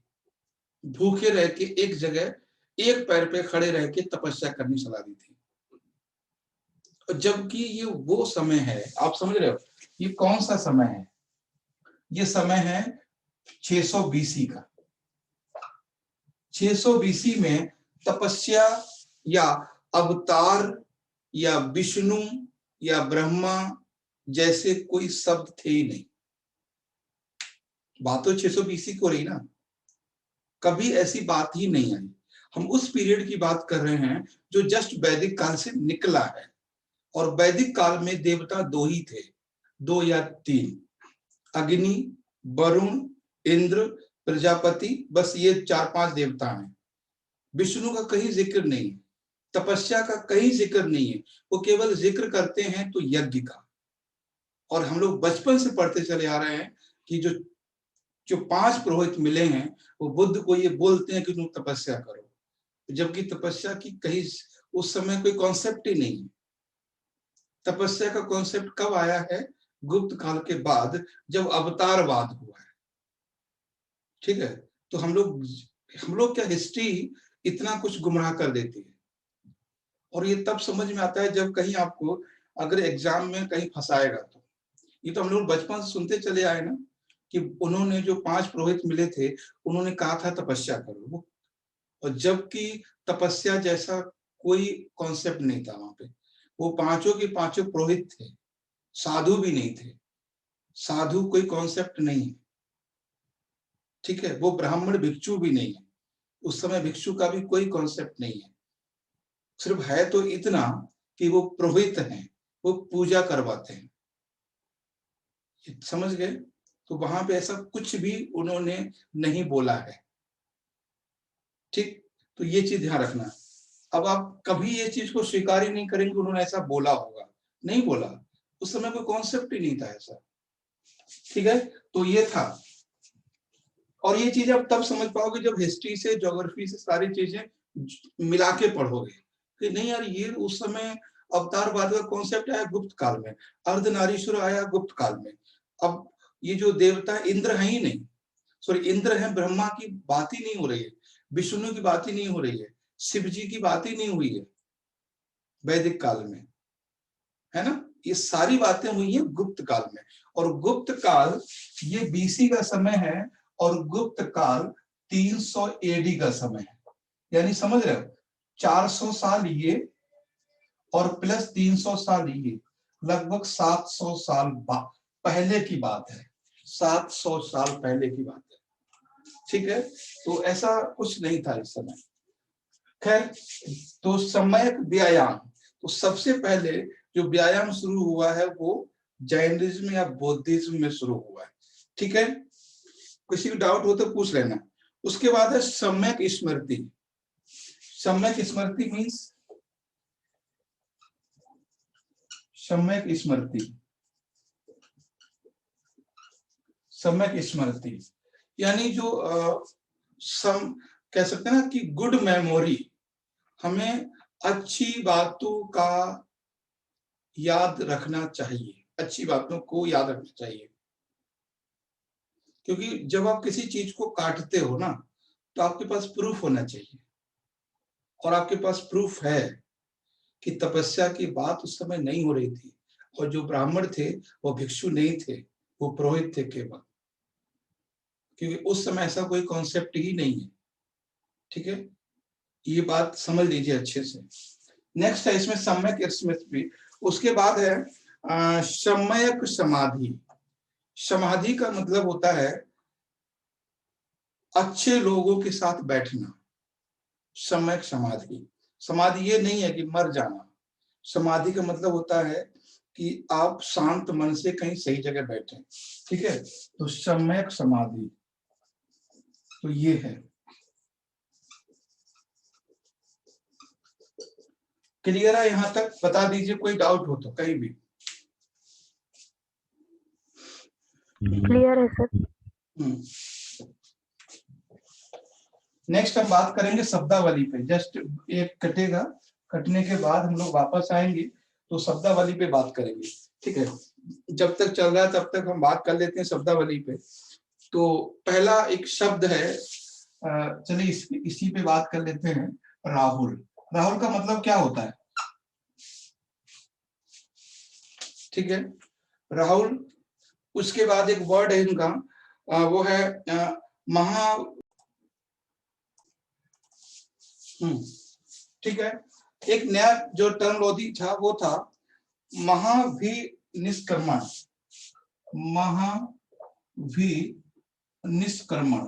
भूखे रह के एक जगह एक पैर पे खड़े रह के तपस्या करने की सलाह दी थी। और जबकि ये वो समय है, आप समझ रहे हो ये कौन सा समय है, ये समय है 600 बीसी का। 600 बीसी में तपस्या या अवतार या विष्णु या ब्रह्मा जैसे कोई शब्द थे ही नहीं। बात तो 600 बीसी को रही ना, कभी ऐसी बात ही नहीं आई। हम उस पीरियड की बात कर रहे हैं जो जस्ट वैदिक काल से निकला है। और वैदिक काल में देवता 2 ही थे, 2 या 3, अग्नि, वरुण, इंद्र, प्रजापति, बस ये 4-5 देवता हैं। विष्णु का कहीं जिक्र नहीं, तपस्या का कहीं जिक्र नहीं है, वो केवल जिक्र करते हैं तो यज्ञ का। और हम लोग बचपन से पढ़ते चले आ रहे हैं कि जो 5 पुरोहित मिले हैं वो बुद्ध को ये बोलते हैं कि तुम तपस्या करो, जबकि तपस्या की कहीं उस समय कोई कॉन्सेप्ट ही नहीं है। तपस्या का कॉन्सेप्ट कब आया है, गुप्त काल के बाद, जब अवतारवाद हुआ है, ठीक है। तो हम लोग क्या, हिस्ट्री इतना कुछ गुमराह कर देती है। और ये तब समझ में आता है जब कहीं आपको अगर एग्जाम में कहीं फंसाएगा तो ये तो हम लोग बचपन से सुनते चले आए ना कि उन्होंने जो 5 पुरोहित मिले थे, उन्होंने कहा था तपस्या करो, वो और जबकि तपस्या जैसा कोई कॉन्सेप्ट नहीं था वहां पे। वो पांचों के पांचों पुरोहित थे, साधु भी नहीं थे। साधु कोई कॉन्सेप्ट नहीं है, ठीक है। वो ब्राह्मण भिक्षु भी नहीं है, उस समय भिक्षु का भी कोई कॉन्सेप्ट नहीं है। सिर्फ है तो इतना कि वो पुरोहित हैं, वो पूजा करवाते हैं, समझ गए। तो वहां पे ऐसा कुछ भी उन्होंने नहीं बोला है, ठीक। तो ये चीज ध्यान रखना। अब आप कभी ये चीज को स्वीकार ही नहीं करेंगे उन्होंने ऐसा बोला होगा, नहीं बोला। उस समय कोई कॉन्सेप्ट ही नहीं था ऐसा, ठीक है। तो ये था, और ये चीज आप तब समझ पाओगे जब हिस्ट्री से, ज्योग्राफी से सारी चीजें मिला के पढ़ोगे कि नहीं यार, ये उस समय अवतारवाद का कॉन्सेप्ट आया गुप्त काल में, अर्धनारीश्वर आया गुप्त काल में। अब ये जो देवता इंद्र है ही नहीं, सॉरी इंद्र है, ब्रह्मा की बात ही नहीं हो रही है, विष्णु की बात ही नहीं हो रही है, शिव जी की बात ही नहीं हुई है वैदिक काल में, है ना। ये सारी बातें हुई हैं गुप्त काल में। और गुप्त काल ये बीसी का समय है, और गुप्त काल 300 एडी का समय है। यानी समझ रहे हो, 400 साल ये और प्लस 300 साल ये, लगभग 700 साल पहले की बात है। 700 साल पहले की बात है, ठीक है। तो ऐसा कुछ नहीं था इस समय। खैर, तो सम्यक व्यायाम, तो सबसे पहले जो व्यायाम शुरू हुआ है वो जैनिज्म या बौद्धिज्म में शुरू हुआ है, ठीक है। किसी को डाउट हो तो पूछ लेना। उसके बाद है सम्यक स्मृति। सम्यक स्मृति मीन्स, सम्यक स्मृति, सम्यक स्मृति यानी जो कह सकते हैं ना कि गुड मेमोरी, हमें अच्छी बातों का याद रखना चाहिए, अच्छी बातों को याद रखना चाहिए। क्योंकि जब आप किसी चीज को काटते हो ना, तो आपके पास प्रूफ होना चाहिए, और आपके पास प्रूफ है कि तपस्या की बात उस समय नहीं हो रही थी, और जो ब्राह्मण थे वो भिक्षु नहीं थे, वो पुरोहित थे केवल, क्योंकि उस समय ऐसा कोई कॉन्सेप्ट ही नहीं है, ठीक है। ये बात समझ लीजिए अच्छे से। नेक्स्ट है इसमें सम्यक स्मृति। उसके बाद है सम्यक समाधि। समाधि का मतलब होता है अच्छे लोगों के साथ बैठना। सम्यक समाधि, समाधि ये नहीं है कि मर जाना। समाधि का मतलब होता है कि आप शांत मन से कहीं सही जगह बैठे, ठीक है। तो सम्यक समाधि तो ये है। क्लियर है यहां तक? बता दीजिए कोई डाउट हो तो कहीं भी। क्लियर है सर। नेक्स्ट हम बात करेंगे शब्दावली पे। जस्ट एक कटेगा, कटने के बाद हम लोग वापस आएंगे तो शब्दावली पे बात करेंगे, ठीक है। जब तक चल रहा है तब तक हम बात कर लेते हैं शब्दावली पे। तो पहला एक शब्द है, चलिए इसी पे बात कर लेते हैं। राहुल। राहुल का मतलब क्या होता है? ठीक है, राहुल। उसके बाद एक वर्ड है इनका, वो है महा, ठीक है। एक नया जो टर्मोलॉजी था वो था महाभिनिष्क्रमण। महाभिनिष्क्रमण,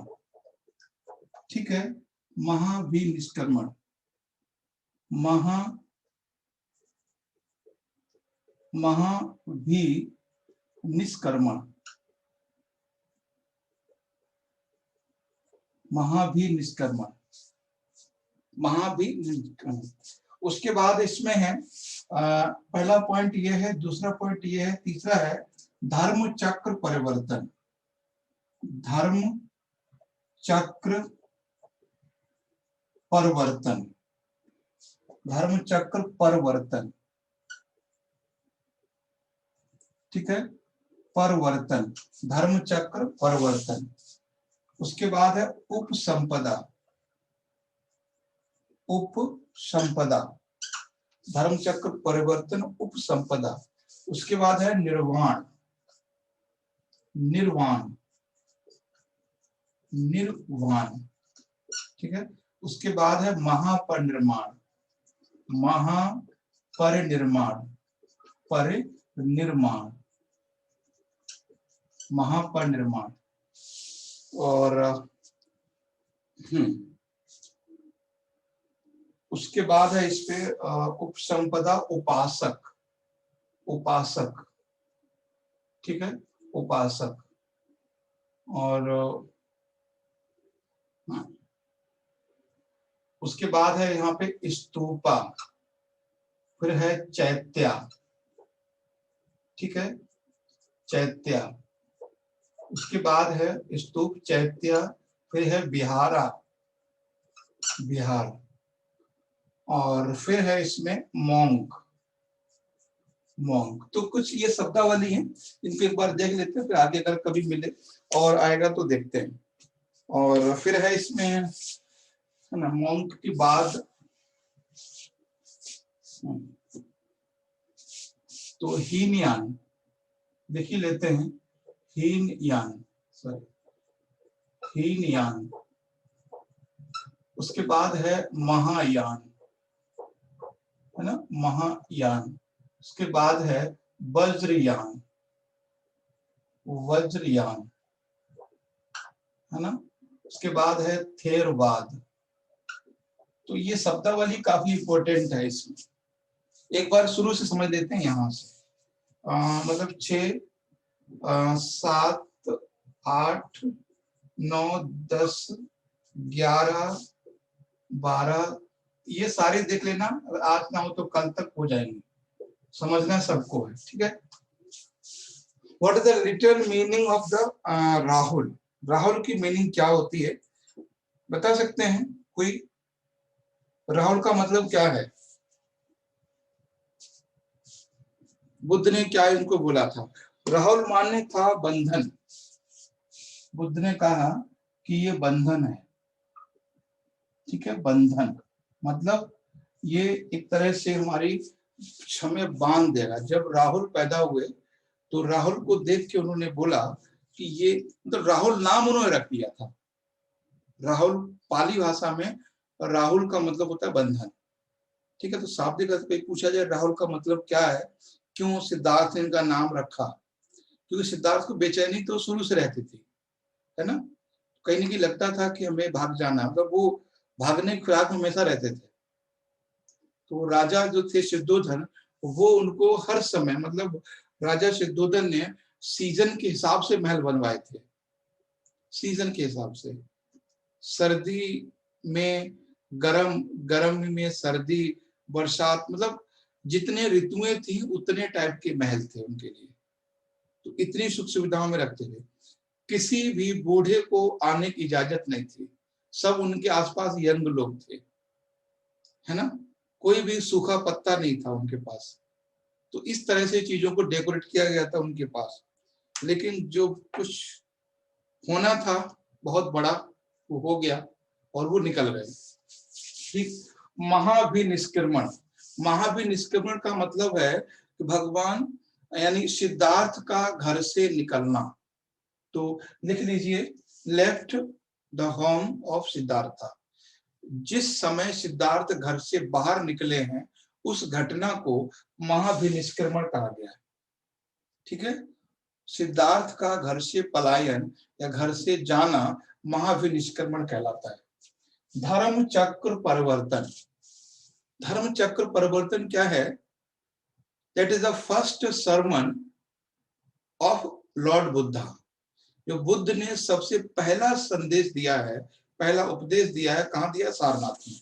ठीक है। महाभिनिष्क्रमण, महाभिनिष्क्रमण, महाभिनिष्क्रमण, महाभिनिष्क्रमण। उसके बाद इसमें है पहला पॉइंट ये है, दूसरा पॉइंट ये है, तीसरा है धर्म चक्र परिवर्तन। धर्म चक्र परिवर्तन, धर्म चक्र परिवर्तन, ठीक है। परिवर्तन, धर्म चक्र परिवर्तन। उसके बाद है उपसंपदा। उपसंपदा, धर्म चक्र परिवर्तन, उपसंपदा। उसके बाद है निर्वाण। निर्वाण, निर्वाण, ठीक है। उसके बाद है महापरिनिर्वाण, महापरिनिर्वाण, परिनिर्वाण, महापरिनिर्वाण। और उसके बाद है इस पे उपसंपदा उपासक, उपासक, ठीक है, उपासक। और उसके बाद है यहाँ पे स्तूपा, फिर है चैत्या, ठीक है, चैत्या। उसके बाद है स्तूप, चैत्या, फिर है विहारा, विहार। और फिर है इसमें मॉन्क, मॉन्क। तो कुछ ये शब्दावली है, इनको एक बार देख लेते हैं, फिर आगे अगर कभी मिले और आएगा तो देखते हैं। और फिर है इसमें, है ना, मॉन्क के बाद तो हीनयान देख ही लेते हैं, हीनयान, सॉरी, हीनयान। उसके बाद है महायान, है ना, महायान। उसके बाद है वज्रयान, वज्रयान, है ना। उसके बाद है थेरवाद। तो ये शब्दावली काफी इंपॉर्टेंट है इसमें। एक बार शुरू से समझ लेते हैं यहां से। मतलब 6, 7, 8, 9, 10, 11, 12, ये सारे देख लेना। आज ना हो तो कल तक हो जाएंगे, समझना सबको है, ठीक है। What is the literal meaning of the Rahul? Rahul की मीनिंग क्या होती है, बता सकते हैं कोई? राहुल का मतलब क्या है? बुद्ध ने क्या इनको बोला था? राहुल माने था बंधन। बुद्ध ने कहा कि ये बंधन है, ठीक है, बंधन मतलब ये एक तरह से हमारी हमें बांध देगा। जब राहुल पैदा हुए तो राहुल को देख के उन्होंने बोला कि ये, मतलब राहुल नाम उन्होंने रख दिया था। राहुल पाली भाषा में राहुल का मतलब होता है बंधन, ठीक है। तो शाब्दिक अर्थ पे पूछा जाए राहुल का मतलब क्या है, क्यों सिद्धार्थ ने इनका नाम रखा? क्योंकि सिद्धार्थ को बेचैनी तो शुरू से रहती थी, है ना। कहीं ना कहीं लगता था कि हमें भाग जाना, मतलब वो भागने की फिराक में हमेशा रहते थे। तो राजा जो थे सिद्धोधन, वो उनको हर समय, मतलब राजा सिद्धोधन ने सीजन के हिसाब से महल बनवाए थे, सीजन के हिसाब से। सर्दी में गर्म, गर्म में सर्दी, बरसात, मतलब जितने ऋतुएं थी उतने टाइप के महल थे उनके लिए। तो इतनी सुख सुविधाओं में रखते थे, किसी भी बूढ़े को आने की इजाजत नहीं थी। सब उनके आसपास यंग लोग थे, है ना। कोई भी सूखा पत्ता नहीं था उनके पास। तो इस तरह से चीजों को डेकोरेट किया गया था उनके पास। लेकिन जो कुछ होना था बहुत बड़ा, वो हो गया और वो निकल गए, ठीक। महाभिनिष्क्रमण, महाभिनिष्क्रमण का मतलब है कि भगवान यानी सिद्धार्थ का घर से निकलना। तो लिख लीजिए, left the home of Siddharth. जिस समय सिद्धार्थ घर से बाहर निकले हैं उस घटना को महाभिनिष्क्रमण कहा गया है, ठीक है। सिद्धार्थ का घर से पलायन या घर से जाना महाभिनिष्क्रमण कहलाता है। धर्म चक्र परिवर्तन, धर्म चक्र परिवर्तन क्या है? That is the first sermon of Lord Buddha. जो बुद्ध ने सबसे पहला संदेश दिया है, पहला उपदेश दिया है, कहां दिया? सारनाथ में,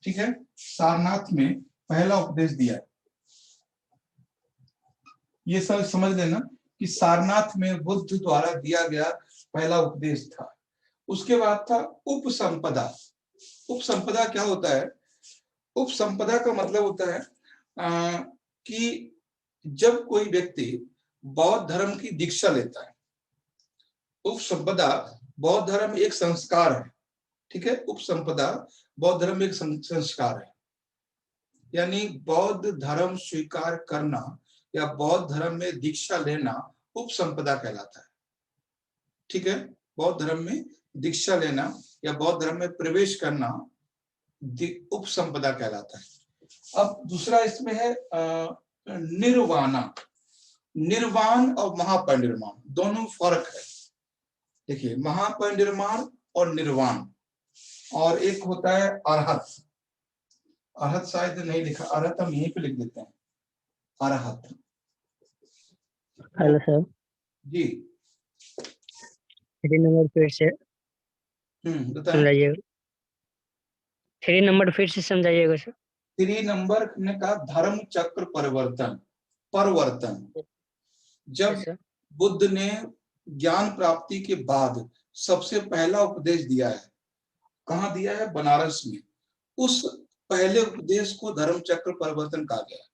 ठीक है। सारनाथ में पहला उपदेश दिया है। ये सब समझ लेना कि सारनाथ में बुद्ध द्वारा दिया गया पहला उपदेश था। उसके बाद था उपसंपदा। उपसंपदा क्या होता है? उपसंपदा का मतलब होता है कि जब कोई व्यक्ति बौद्ध धर्म की दीक्षा लेता है। उपसंपदा, बौद्ध धर्म एक संस्कार है, ठीक है। उपसंपदा बौद्ध धर्म एक संस्कार है, यानी बौद्ध धर्म स्वीकार करना या बौद्ध धर्म में दीक्षा लेना उपसंपदा कहलाता है। ठीक है, बौद्ध धर्म में दीक्षा लेना या बौद्ध धर्म में प्रवेश करना उपसंपदा कहलाता है। अब दूसरा इसमें है निर्वाणा। निर्वाण और महापरिनिर्वाण दोनों फर्क है। देखिए, महापरिनिर्वाण और निर्वाण, और एक होता है अरहत। अरहत शायद नहीं लिखा, अरहत हम यहीं पे लिख देते हैं, अरहत। हेलो सर जी 3 नंबर फिर से बताएं। समझाइएगा। 3 नंबर फिर से समझाइएगा सर। 3 नंबर ने कहा धर्म चक्र परिवर्तन। परिवर्तन, जब यस सर। बुद्ध ने ज्ञान प्राप्ति के बाद सबसे पहला उपदेश दिया है, कहाँ दिया है? बनारस में। उस पहले उपदेश को धर्म चक्र परिवर्तन कहा गया।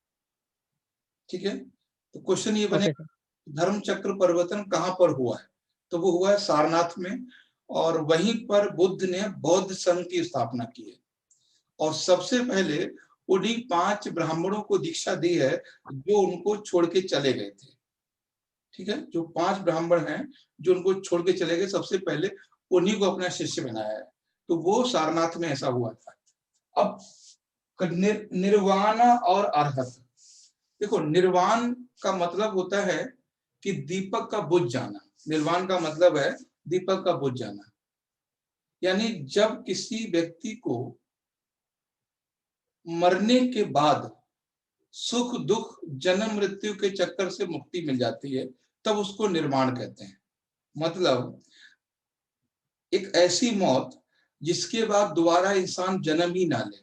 ठीक है, तो क्वेश्चन ये बने, धर्म चक्र परिवर्तन कहां पर हुआ है? तो वो हुआ है सारनाथ में, और वहीं पर बुद्ध ने बौद्ध संघ की स्थापना की है। और सबसे पहले उन्हीं 5 ब्राह्मणों को दीक्षा दी है जो उनको छोड़ के चले गए थे। ठीक है, जो 5 ब्राह्मण हैं जो उनको छोड़ के चले गए, सबसे पहले उन्हीं को अपना शिष्य बनाया है। तो वो सारनाथ में ऐसा हुआ था। अब निर्वाण और अरहत, देखो, निर्वाण का मतलब होता है कि दीपक का बुझ जाना। निर्वाण का मतलब है दीपक का बुझ जाना, यानी जब किसी व्यक्ति को मरने के बाद सुख दुख जन्म मृत्यु के चक्कर से मुक्ति मिल जाती है, तब उसको निर्वाण कहते हैं। मतलब एक ऐसी मौत जिसके बाद दोबारा इंसान जन्म ही ना ले,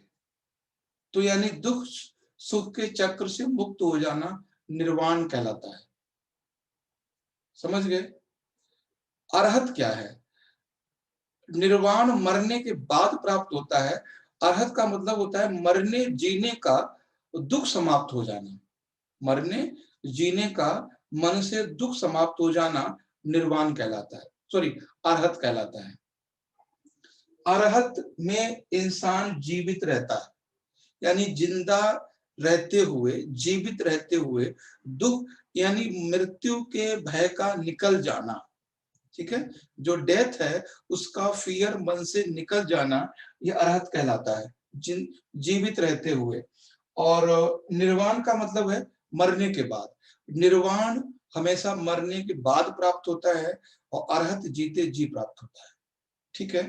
तो यानी दुख सुख के चक्र से मुक्त हो जाना निर्वाण कहलाता है। समझ गए? अरहत क्या है? निर्वाण मरने के बाद प्राप्त होता है। अरहत का मतलब होता है मरने जीने का दुख समाप्त हो जाना। मरने जीने का मन से दुख समाप्त हो जाना निर्वाण कहलाता है, सॉरी अरहत कहलाता है। अरहत में इंसान जीवित रहता है, यानी जिंदा रहते हुए, जीवित रहते हुए दुख यानी मृत्यु के भय का निकल जाना। ठीक है, जो डेथ है उसका फियर मन से निकल जाना, यह अरहत कहलाता है, जीवित रहते हुए। और निर्वाण का मतलब है मरने के बाद। निर्वाण हमेशा मरने के बाद प्राप्त होता है और अरहत जीते जी प्राप्त होता है। ठीक है,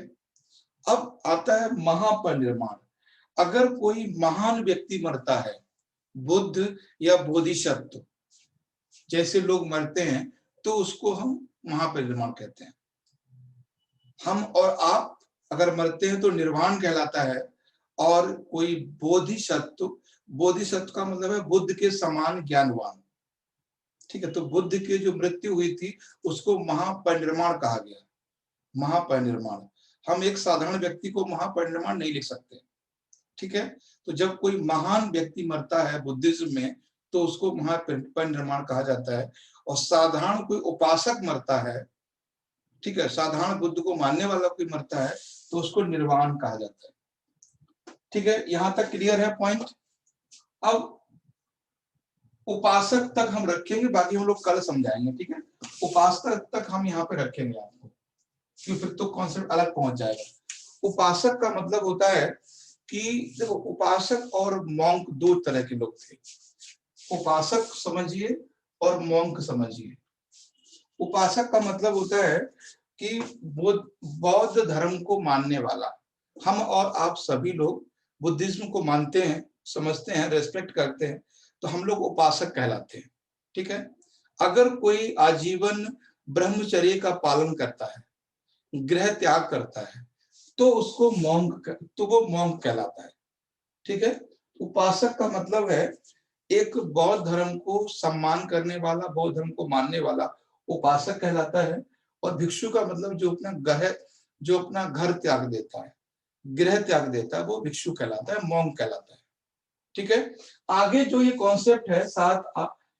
अब आता है महापरिनिर्वाण। अगर कोई महान व्यक्ति मरता है, बुद्ध या बोधिसत्व जैसे लोग मरते हैं, तो उसको हम महापरिनिर्वाण कहते हैं। हम और आप अगर मरते हैं तो निर्वाण कहलाता है। और कोई बोधिसत्व, बोधिसत्व का मतलब है बुद्ध के समान ज्ञानवान। ठीक है, तो बुद्ध की जो मृत्यु हुई थी उसको महापरिनिर्वाण कहा गया। महापरिनिर्वाण, हम एक साधारण व्यक्ति को महापरिनिर्वाण नहीं लिख सकते। ठीक है, तो जब कोई महान व्यक्ति मरता है बुद्धिज्म में, तो उसको महापरिनिर्वाण कहा जाता है। और साधारण कोई उपासक मरता है, ठीक है, साधारण बुद्ध को मानने वाला कोई मरता है, तो उसको निर्वाण कहा जाता है। ठीक है, यहां तक क्लियर है पॉइंट? अब उपासक तक हम रखेंगे, बाकी हम लोग कल समझाएंगे। ठीक है, उपासक तक हम यहाँ पे रखेंगे आपको, क्यों? फिर तो कॉन्सेप्ट अलग पहुंच जाएगा। उपासक का मतलब होता है कि देखो, उपासक और मॉन्क 2 तरह के लोग थे। उपासक समझिए और मॉन्क समझिए। उपासक का मतलब होता है कि बौद्ध धर्म को मानने वाला। हम और आप सभी लोग बुद्धिज्म को मानते हैं, समझते हैं, रेस्पेक्ट करते हैं, तो हम लोग उपासक कहलाते हैं। ठीक है, अगर कोई आजीवन ब्रह्मचर्य का पालन करता है, गृह त्याग करता है, तो उसको वो मॉन्क कहलाता है। ठीक है, उपासक का मतलब है एक बौद्ध धर्म को सम्मान करने वाला, बौद्ध धर्म को मानने वाला उपासक कहलाता है। और भिक्षु का मतलब जो अपना घर त्याग देता है, गृह त्याग देता है, वो भिक्षु कहलाता है, मॉन्क कहलाता है। ठीक है, आगे जो ये कॉन्सेप्ट है 7,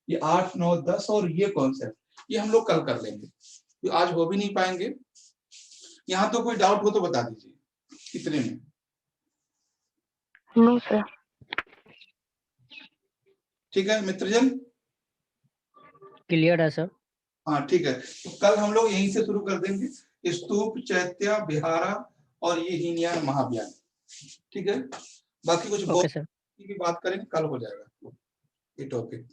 ये 8, 9, 10 और ये कॉन्सेप्ट, ये हम लोग कल कर लेंगे, तो आज हो भी नहीं पाएंगे। यहाँ तो कोई डाउट हो तो बता दीजिए, कितने में? No sir. ठीक है मित्रजन, क्लियर है सर। हाँ ठीक है, तो कल हम लोग यहीं से शुरू कर देंगे, स्तूप, चैत्य, विहारा और ये हीनयान महाव्यान। ठीक है, बाकी कुछ ओके सर। की बात करेंगे, कल हो जाएगा ये टॉपिक।